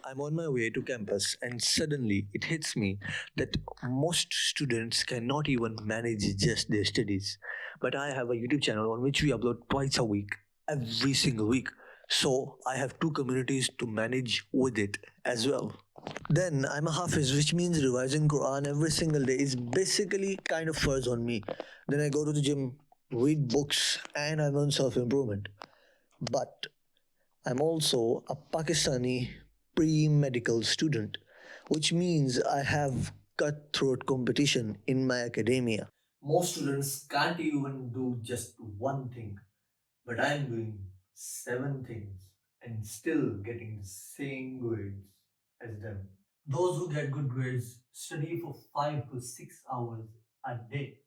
I'm on my way to campus, and suddenly it hits me that most students cannot even manage just their studies. But I have a YouTube channel on which we upload twice a week, every single week. So I have two communities to manage with it as well. Then I'm a Hafiz, which means revising Quran every single day is basically kind of furs on me. Then I go to the gym, read books, and I learn self improvement. But I'm also a Pakistani pre medical student, which means I have cutthroat competition in my academia. Most students can't even do just one thing, but I'm doing seven things and still getting the same grades as them. Those who get good grades study for 5 to 6 hours a day.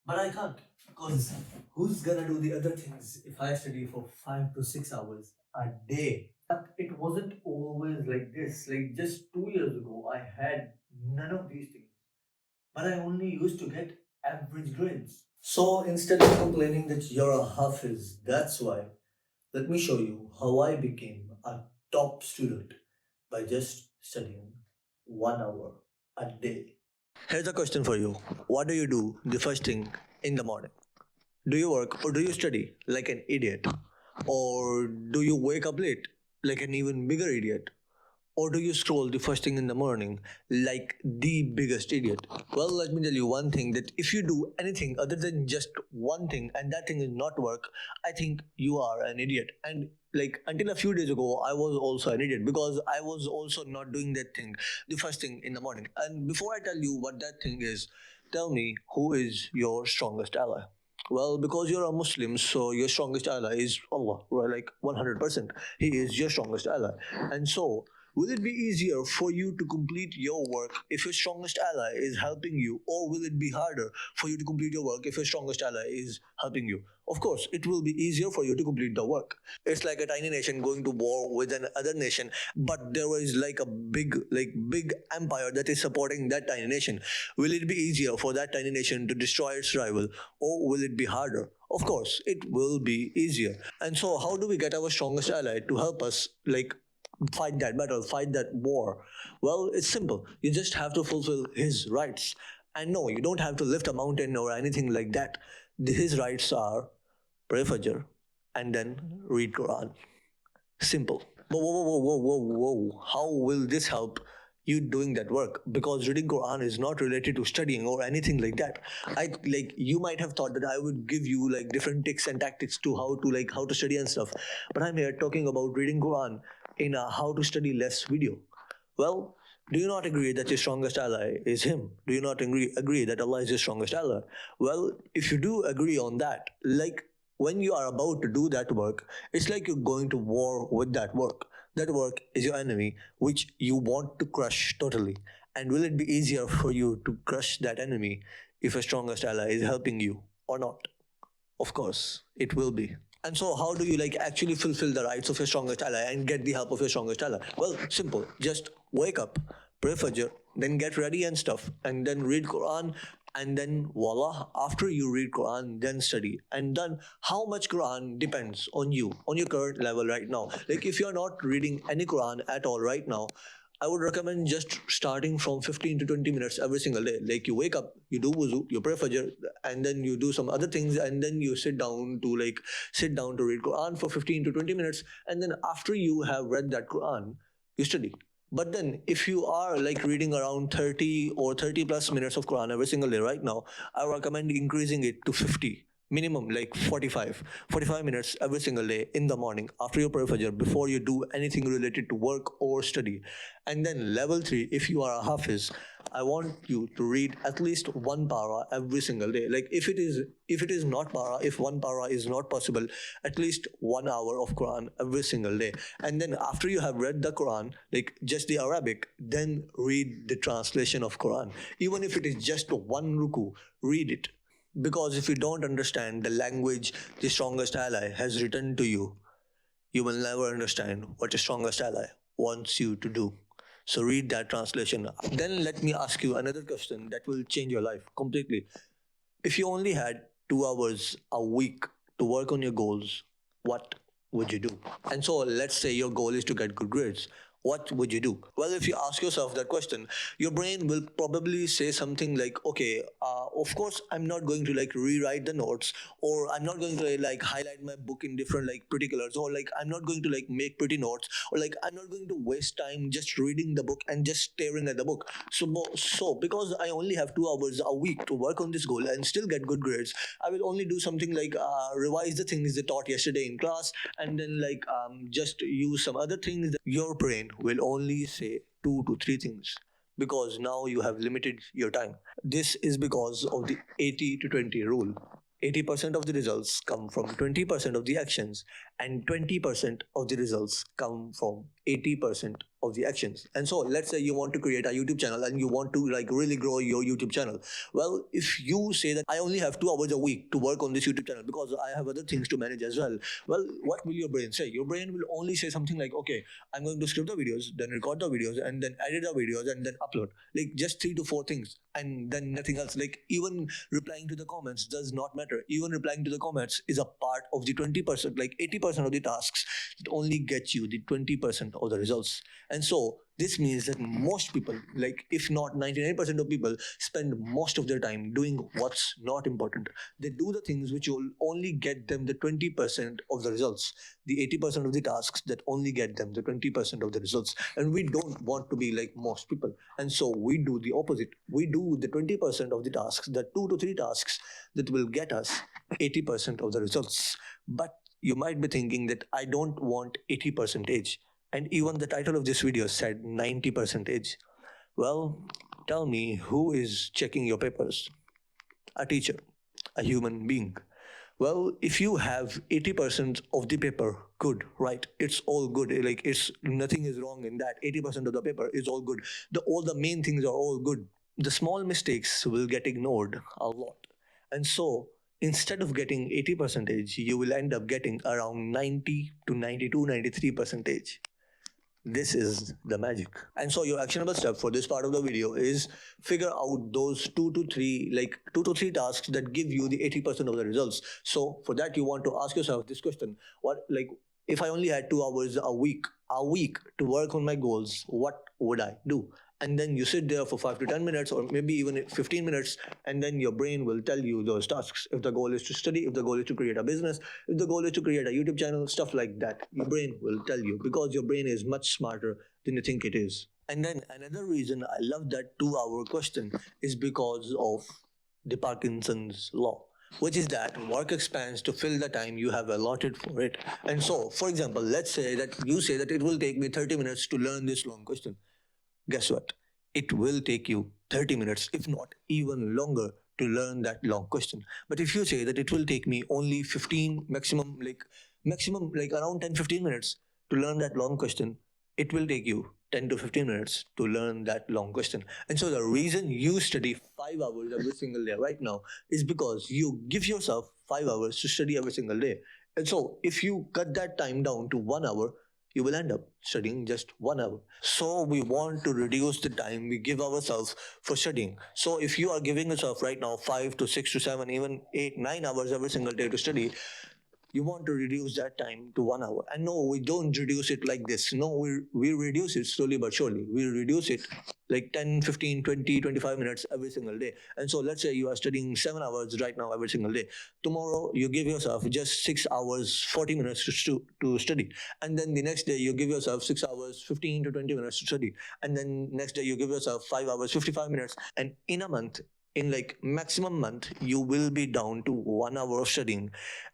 But I can't, because who's gonna do the other things if I study for 5 to 6 hours a day? But it wasn't always like this. Like just 2 years ago, I had none of these things. But I only used to get average grades. So instead of complaining that you're a Hafiz, that's why, let me show you how I became a top student by just studying 1 hour a day. Here's a question for you. What do you do the first thing in the morning? Do you work or do you study like an idiot? Or do you wake up late like an even bigger idiot? Or do you scroll the first thing in the morning like the biggest idiot? Well, let me tell you one thing, that if you do anything other than just one thing and that thing is not work, I think you are an idiot. And like until a few days ago, I was also an idiot because I was also not doing that thing, the first thing in the morning. And before I tell you what that thing is, tell me, who is your strongest ally? Well, because you're a Muslim, so your strongest ally is Allah, right? Like 100%. He is your strongest ally. And so, will it be easier for you to complete your work if your strongest ally is helping you, or will it be harder for you to complete your work if your strongest ally is helping you? Of course, it will be easier for you to complete the work. It's like a tiny nation going to war with another nation, but there is like a big empire that is supporting that tiny nation. Will it be easier for that tiny nation to destroy its rival, or will it be harder? Of course, it will be easier. And so, how do we get our strongest ally to help us, like, fight that battle, fight that war? Well, it's simple. You just have to fulfill his rights. And no, you don't have to lift a mountain or anything like that. His rights are pray Fajr and then read Quran. Simple. But whoa. How will this help you doing that work? Because reading Quran is not related to studying or anything like that. You might have thought that I would give you like different tricks and tactics to how to study and stuff. But I'm here talking about reading Quran in a how to study less video. Well, do you not agree that your strongest ally is him? Do you not agree that Allah is your strongest ally? Well, if you do agree on that, like when you are about to do that work, it's like you're going to war with that work. That work is your enemy, which you want to crush totally. And will it be easier for you to crush that enemy if your strongest ally is helping you or not? Of course, it will be. And so, how do you like actually fulfill the rights of your strongest ally and get the help of your strongest ally? Well, simple. Just wake up, pray Fajr, then get ready and stuff, and then read Quran, and then voila. After you read Quran, then study. And then, how much Quran depends on you, on your current level right now. Like if you're not reading any Quran at all right now, I would recommend just starting from 15 to 20 minutes every single day. Like you wake up, you do wuzu, you pray Fajr, and then you do some other things, and then you sit down to read Quran for 15 to 20 minutes, and then after you have read that Quran, you study. But then if you are like reading around 30 or 30 plus minutes of Quran every single day right now, I recommend increasing it to 50 minimum, like 45 minutes every single day in the morning after your prayer fajr, before you do anything related to work or study. And then level 3, if you are a hafiz, I want you to read at least one para every single day. Like if it is not para, if one para is not possible, at least 1 hour of Quran every single day. And then after you have read the Quran, like just the Arabic, then read the translation of Quran. Even if it is just one ruku, read it. Because if you don't understand the language the strongest ally has written to you, you will never understand what your strongest ally wants you to do. So read that translation. Then let me ask you another question that will change your life completely. If you only had 2 hours a week to work on your goals, what would you do? And so let's say your goal is to get good grades. what would you do? Well, if you ask yourself that question, your brain will probably say something like, okay, of course I'm not going to like rewrite the notes, or I'm not going to like highlight my book in different like pretty colors, or like I'm not going to like make pretty notes, or like I'm not going to waste time just reading the book and just staring at the book. So because I only have 2 hours a week to work on this goal and still get good grades, I will only do something like revise the things they taught yesterday in class, and then like just use some other things. Your brain will only say 2 to 3 things because now you have limited your time. This is because of the 80 to 20 rule. 80% of the results come from 20% of the actions, and 20% of the results come from 80% of the actions. And so let's say you want to create a YouTube channel and you want to like really grow your YouTube channel. Well, if you say that I only have 2 hours a week to work on this YouTube channel because I have other things to manage as well, what will your brain say? Your brain will only say something like, okay, I'm going to script the videos, then record the videos, and then edit the videos, and then upload. Like just 3 to 4 things, and then nothing else. Like even replying to the comments does not matter. Even replying to the comments is a part of the 20%. Like 80% of the tasks that only get you the 20% of the results. And so this means that most people, like if not 99% of people, spend most of their time doing what's not important. They do the things which will only get them the 20% of the results, the 80% of the tasks that only get them the 20% of the results. And we don't want to be like most people. And so we do the opposite. We do the 20% of the tasks, the 2 to 3 tasks that will get us 80% of the results. But you might be thinking that I don't want 80 percentage. And even the title of this video said 90 percentage. Well, tell me, who is checking your papers? A teacher, a human being. Well, if you have 80% of the paper good, right? It's all good. Like it's nothing is wrong in that. 80% of the paper is all good. All the main things are all good. The small mistakes will get ignored a lot. And so instead of getting 80 percentage, you will end up getting around 90 to 92, 93 percentage. This is the magic. And so your actionable step for this part of the video is figure out those 2 to 3 tasks that give you the 80% of the results. So for that you want to ask yourself this question: what, like, if I only had 2 hours a week to work on my goals, what would I do? And then you sit there for 5 to 10 minutes, or maybe even 15 minutes, and then your brain will tell you those tasks. If the goal is to study, if the goal is to create a business, if the goal is to create a YouTube channel, stuff like that, your brain will tell you, because your brain is much smarter than you think it is. And then another reason I love that 2 hour question is because of the Parkinson's law, which is that work expands to fill the time you have allotted for it. And so, for example, let's say that you say that it will take me 30 minutes to learn this long question. Guess what? It will take you 30 minutes, if not even longer, to learn that long question. But if you say that it will take me only 15, maximum like around 10 15 minutes to learn that long question, it will take you 10 to 15 minutes to learn that long question. And so the reason you study 5 hours every single day right now is because you give yourself 5 hours to study every single day. And so if you cut that time down to 1 hour, you will end up studying just 1 hour. So we want to reduce the time we give ourselves for studying. So if you are giving yourself right now 5 to 6 to 7, even 8 9 hours every single day to study, you want to reduce that time to 1 hour. And no, we don't reduce it like this. No, we reduce it slowly but surely. We reduce it like 10 15 20 25 minutes every single day. And so let's say you are studying 7 hours right now every single day. Tomorrow you give yourself just 6 hours 40 minutes to study. And then the next day you give yourself 6 hours 15 to 20 minutes to study. And then next day you give yourself 5 hours 55 minutes. And in a month, in like maximum month, you will be down to 1 hour of studying,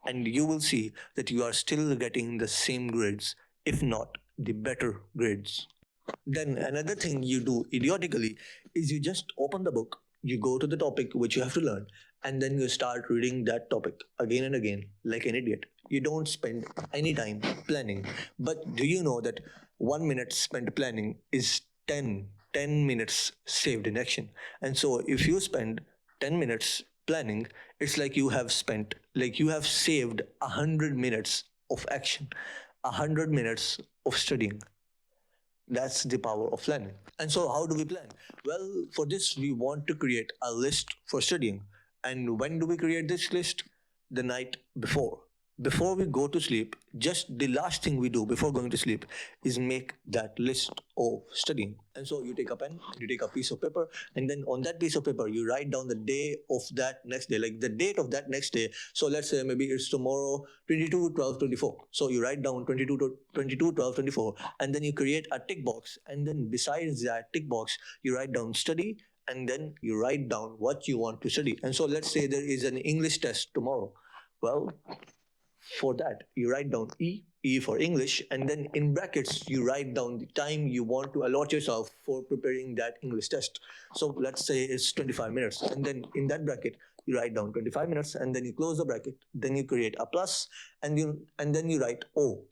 and you will see that you are still getting the same grades, if not the better grades. Then another thing you do idiotically is you just open the book, you go to the topic which you have to learn, and then you start reading that topic again and again like an idiot. You don't spend any time planning. But do you know that 1 minute spent planning is 10 minutes saved in action? And so if you spend 10 minutes planning, it's like you have saved 100 minutes of action, 100 minutes of studying. That's the power of planning. And so, how do we plan? Well, for this, we want to create a list for studying. And when do we create this list? The night before. before we go to sleep, just the last thing we do before going to sleep is make that list of studying. And so you take a pen and you take a piece of paper, and then on that piece of paper you write down the day of that next day, like the date of that next day. So let's say maybe it's tomorrow 22/12/24. So you write down 22/12/24, and then you create a tick box, and then besides that tick box you write down study, and then you write down what you want to study. And so let's say there is an English test tomorrow. Well, for that, you write down E for English, and then in brackets, you write down the time you want to allot yourself for preparing that English test. So let's say it's 25 minutes, and then in that bracket, you write down 25 minutes, and then you close the bracket, then you create a plus, and then you write O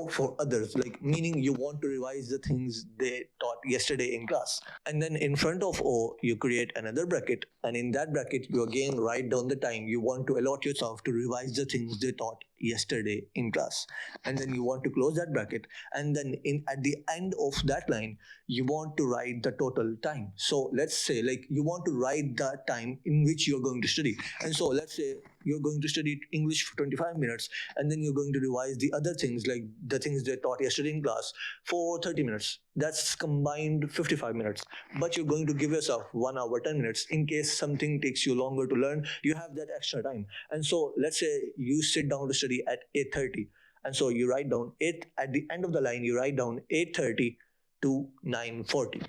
for others, like meaning you want to revise the things they taught yesterday in class. And then in front of O, you create another bracket, and in that bracket, you again write down the time you want to allot yourself to revise the things they taught yesterday in class. And then you want to close that bracket, and then in at the end of that line, you want to write the total time. So let's say like you want to write the time in which you're going to study. And so let's say you're going to study English for 25 minutes, and then you're going to revise the other things, like the things they taught yesterday in class, for 30 minutes. That's combined 55 minutes. But you're going to give yourself 1 hour 10 minutes in case something takes you longer to learn. You have that extra time. And so let's say you sit down to study at 8:30, and so you write down 8 at the end of the line, you write down 8:30 to 9:40.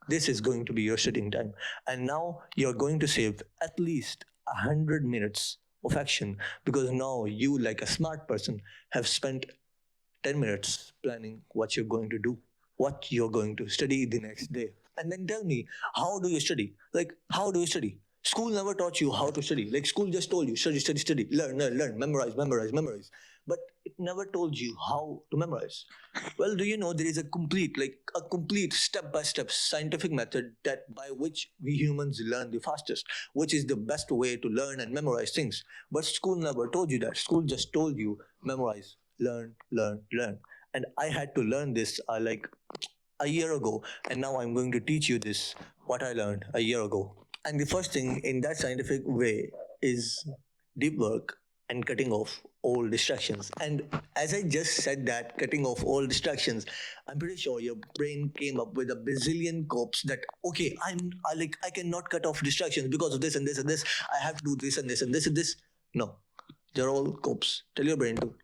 This is going to be your studying time. And now you're going to save at least 100 minutes of action, because now you, like a smart person, have spent 10 minutes planning what you're going to do, what you're going to study the next day. And then tell me, how do you study? Like, how do you study? School never taught you how to study. Like, school just told you study, study, study, learn, learn, learn, memorize, memorize, memorize. But it never told you how to memorize. Well, do you know there is a complete step by step scientific method that by which we humans learn the fastest, which is the best way to learn and memorize things. But school never told you that. School just told you memorize, learn, learn, learn. And I had to learn this like a year ago, and now I'm going to teach you this, what I learned a year ago. And the first thing in that scientific way is deep work and cutting off all distractions. And as I just said that, cutting off all distractions, I'm pretty sure your brain came up with a bazillion copes that, okay, I cannot cut off distractions because of this and this and this. I have to do this and this and this and this. No, they're all copes. Tell your brain to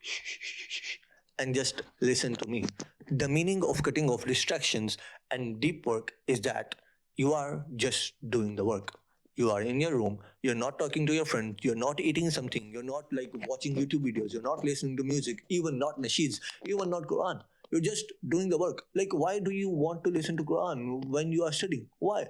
and just listen to me. The meaning of cutting off distractions and deep work is that you are just doing the work. You are in your room, you're not talking to your friends, you're not eating something, you're not like watching YouTube videos, you're not listening to music, even not nasheeds, even not Quran. You're just doing the work. Like, why do you want to listen to Quran when you are studying? Why?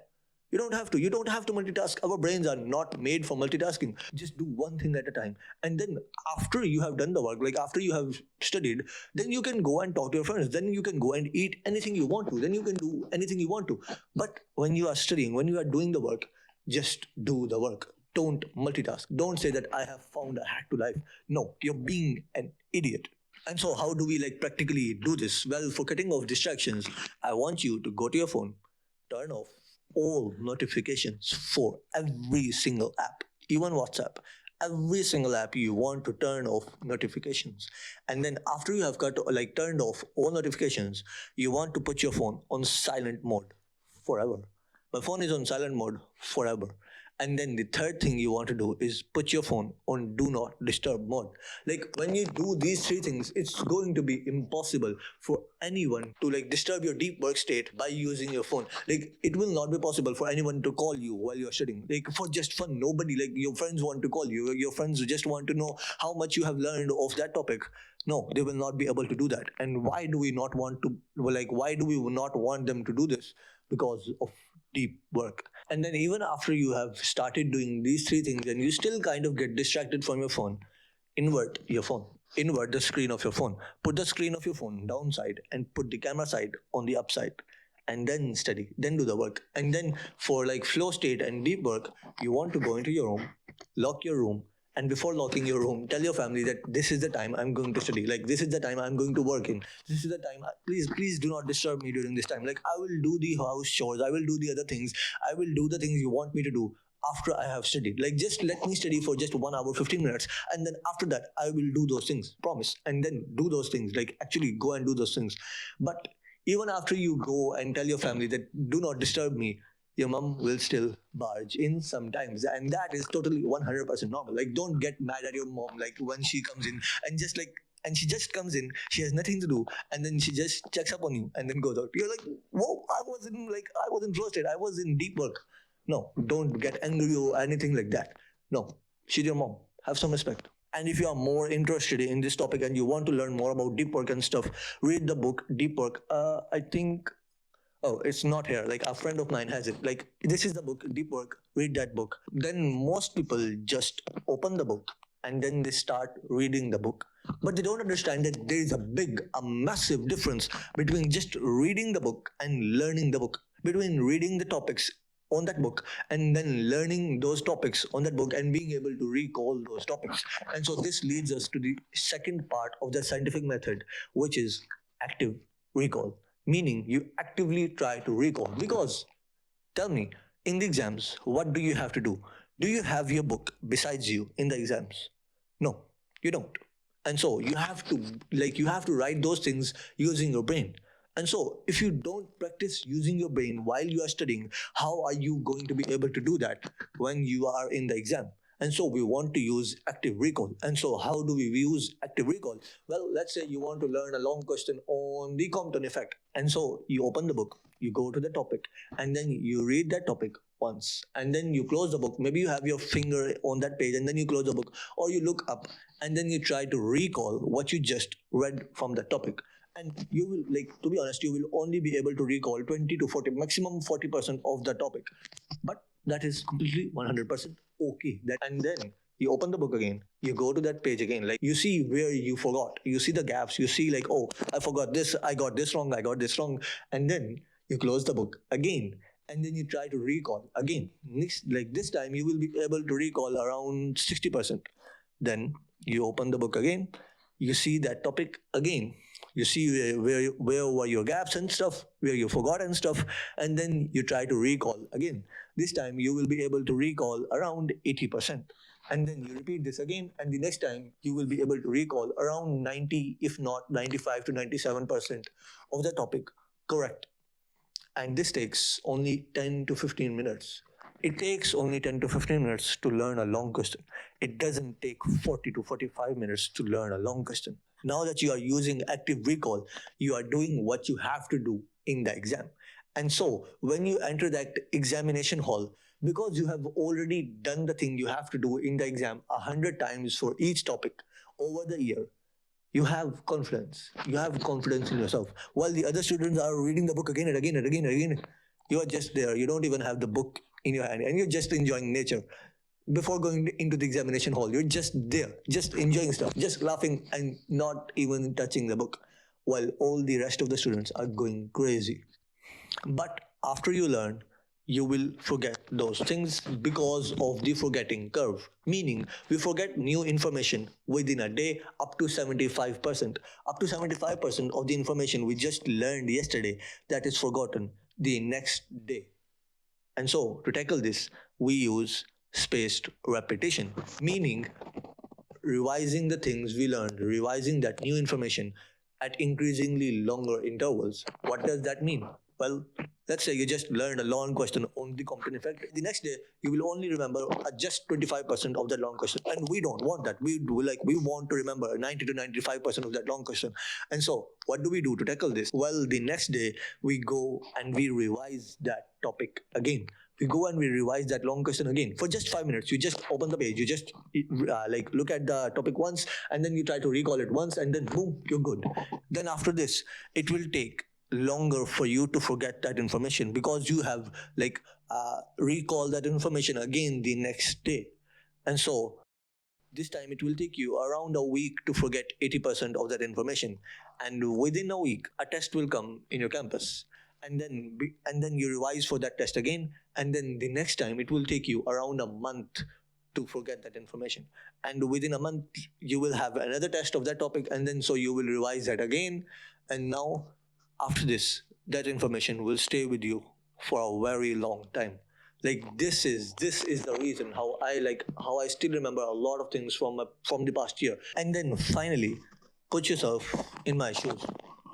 You don't have to. You don't have to multitask. Our brains are not made for multitasking. Just do one thing at a time. And then after you have done the work, like after you have studied, then you can go and talk to your friends. Then you can go and eat anything you want to. Then you can do anything you want to. But when you are studying, when you are doing the work, just do the work. Don't multitask. Don't say that I have found a hack to life. No, you're being an idiot. And so, how do we like practically do this? Well, for cutting off distractions, I want you to go to your phone, turn off all notifications for every single app, even WhatsApp. Every single app you want to turn off notifications. And then after you have turned off all notifications, you want to put your phone on silent mode forever. My phone is on silent mode forever. And then the third thing you want to do is put your phone on do not disturb mode. Like when you do these three things, it's going to be impossible for anyone to like disturb your deep work state by using your phone. Like it will not be possible for anyone to call you while you're studying. Like for just fun, nobody, like your friends want to call you. Your friends just want to know how much you have learned of that topic. No, they will not be able to do that. And why do we not want to, why do we not want them to do this? Because of deep work. And then even after you have started doing these three things and you still kind of get distracted from your phone, invert your phone. Invert the screen of your phone. Put the screen of your phone downside and put the camera side on the upside. And then study, then do the work. And then for like flow state and deep work, you want to go into your room, lock your room, and before locking your room, tell your family that this is the time I'm going to study. Like this is the time I'm going to work in. This is the time. Please do not disturb me during this time. Like I will do the house chores. I will do the other things. I will do the things you want me to do after I have studied. Like, just let me study for just 1 hour, 15 minutes, and then after that, I will do those things. Promise. And then do those things. Like, actually go and do those things. But even after you go and tell your family that do not disturb me, your mom will still barge in sometimes. And that is totally 100% normal. Like, don't get mad at your mom, like, when she comes in and just like, and she just comes in, she has nothing to do, and then she just checks up on you and then goes out. You're like, whoa, I wasn't roasted, I was in deep work. No, don't get angry or anything like that. No, she's your mom. Have some respect. And if you are more interested in this topic and you want to learn more about deep work and stuff, read the book Deep Work. I think, oh, it's not here. Like, a friend of mine has it. Like, this is the book, Deep Work. Read that book. Then most people just open the book and then they start reading the book. But they don't understand that there is a massive difference between just reading the book and learning the book. Between reading the topics on that book and then learning those topics on that book and being able to recall those topics. And so this leads us to the second part of the scientific method, which is active recall, meaning you actively try to recall. Because tell me, in the exams, what do you have to do? Do you have your book besides you in the exams? No, you don't. And so you have to write those things using your brain. And so if you don't practice using your brain while you are studying, how are you going to be able to do that when you are in the exam? And so we want to use active recall. And so how do we use active recall? Well, let's say you want to learn a long question on the Compton effect. And so you open the book, you go to the topic, and then you read that topic once. And then you close the book. Maybe you have your finger on that page and then you close the book, or you look up and then you try to recall what you just read from the topic. And you will, like, to be honest, you will only be able to recall 20 to 40, maximum 40% of the topic. But that is completely 100% okay. And then you open the book again, you go to that page again, like, you see where you forgot, you see the gaps, you see, like, oh, I forgot this, I got this wrong, I got this wrong. And then you close the book again, and then you try to recall again. Next, like, this time you will be able to recall around 60%. Then you open the book again, you see that topic again, you see where were your gaps and stuff, where you forgot and stuff, and then you try to recall again. This time you will be able to recall around 80%. And then you repeat this again, and the next time you will be able to recall around 90, if not 95 to 97% of the topic correct. And this takes only 10 to 15 minutes. It takes only 10 to 15 minutes to learn a long question. It doesn't take 40 to 45 minutes to learn a long question. Now that you are using active recall, you are doing what you have to do in the exam. And so when you enter that examination hall, because you have already done the thing you have to do in the exam 100 times for each topic over the year, you have confidence. You have confidence in yourself. While the other students are reading the book again and again and again and again, you are just there. You don't even have the book in your hand, and you're just enjoying nature. Before going into the examination hall, you're just there, just enjoying stuff, just laughing and not even touching the book, while all the rest of the students are going crazy. But after you learn, you will forget those things because of the forgetting curve. Meaning, we forget new information within a day up to 75%. Up to 75% of the information we just learned yesterday, that is forgotten the next day. And so, to tackle this, we use spaced repetition, meaning revising the things we learned, revising that new information at increasingly longer intervals. What does that mean? Well, let's say you just learned a long question on the Compton effect. The next day, you will only remember just 25% of that long question. And we don't want that. We want to remember 90 to 95% of that long question. And so, what do we do to tackle this? Well, the next day, we go and we revise that topic again. We go and we revise that long question again for just 5 minutes. You just open the page, you just look at the topic once, and then you try to recall it once, and then boom, you're good. Then after this, it will take longer for you to forget that information because you have recall that information again the next day. And so this time it will take you around a week to forget 80% of that information. And within a week, a test will come in your campus. And then you revise for that test again. And then the next time it will take you around a month to forget that information. And within a month, you will have another test of that topic. And then so you will revise that again. And now, after this, that information will stay with you for a very long time. Like this is the reason how I still remember a lot of things from the past year. And then finally, put yourself in my shoes.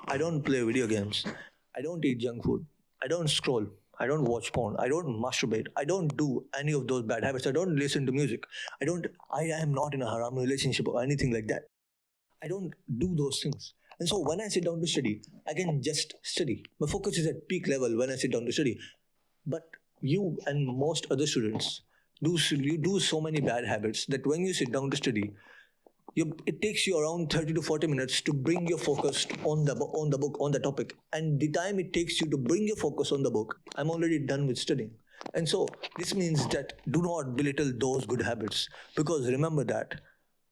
I don't play video games. I don't eat junk food. I don't scroll. I don't watch porn. I don't masturbate. I don't do any of those bad habits. I don't listen to music. I am not in a haram relationship or anything like that. I don't do those things. And so when I sit down to study, I can just study. My focus is at peak level when I sit down to study. But you and most other students you do so many bad habits that when you sit down to study, it takes you around 30 to 40 minutes to bring your focus on the book on the topic. And the time it takes you to bring your focus on the book, I'm already done with studying. And so this means that do not belittle those good habits, because remember that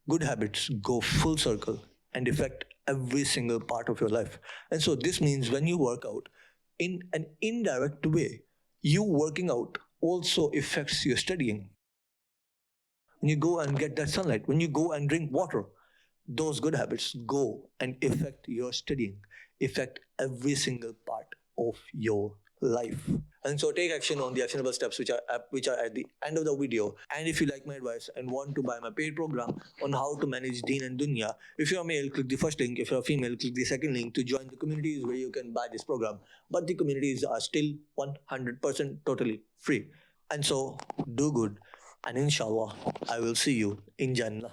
good habits go full circle and affect every single part of your life. And so this means when you work out in an indirect way, you working out also affects your studying. When you go and get that sunlight, when you go and drink water, those good habits go and affect your studying, affect every single part of your life. And so take action on the actionable steps which are at the end of the video. And if you like my advice and want to buy my paid program on how to manage Deen and Dunya, if you're a male, click the first link. If you're a female, click the second link to join the communities where you can buy this program. But the communities are still 100% totally free. And so do good, and inshallah, I will see you in Jannah.